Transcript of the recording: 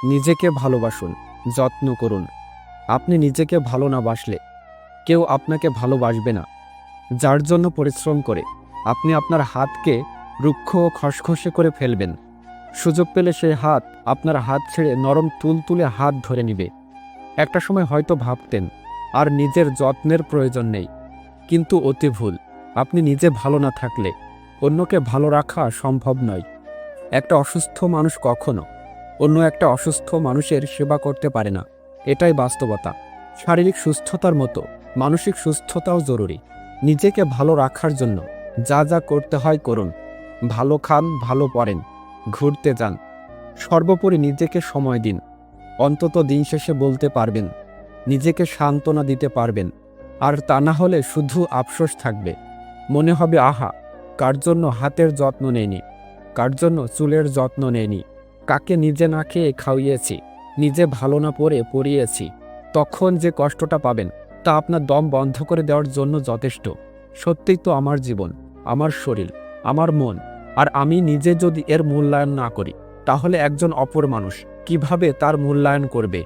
নিজেকে ভালোবাসুন, যত্ন করুন। আপনি নিজেকে ভালো না বাসলে কেউ আপনাকে ভালোবাসবে না। যার জন্য পরিশ্রম করে আপনি আপনার হাতকে রুক্ষ ও খসখসে করে ফেলবেন, সুযোগ পেলে সেই হাত আপনার হাত ছেড়ে নরম তুলতুলে হাত ধরে নিবে। একটা সময় হয়তো ভাবতেন আর নিজের যত্নের প্রয়োজন নেই, কিন্তু অতি ভুল। আপনি নিজে ভালো না থাকলে অন্যকে ভালো রাখা সম্ভব নয়। একটা অসুস্থ মানুষ কখনো অন্য একটা অসুস্থ মানুষের সেবা করতে পারে না, এটাই বাস্তবতা। শারীরিক সুস্থতার মতো মানসিক সুস্থতাও জরুরি। নিজেকে ভালো রাখার জন্য যা যা করতে হয় করুন। ভালো খান, ভালো পড়েন, ঘুরতে যান, সর্বোপরি নিজেকে সময় দিন। অন্তত দিন শেষে বলতে পারবেন, নিজেকে সান্ত্বনা দিতে পারবেন। আর তা না হলে শুধু আফসোস থাকবে। মনে হবে, আহা, কার জন্য হাতের যত্ন নেয়নি, কার জন্য চুলের যত্ন নেয়নি, কাকে নিজে না খেয়ে খাওয়িয়েছি, নিজে ভালো না পড়ে পড়িয়েছি। তখন যে কষ্টটা পাবেন তা আপনার দম বন্ধ করে দেওয়ার জন্য যথেষ্ট। সত্যিই তো আমার জীবন, আমার শরীর, আমার মন, আর আমি নিজে যদি এর মূল্যায়ন না করি, তাহলে একজন অপর মানুষ কিভাবে তার মূল্যায়ন করবে?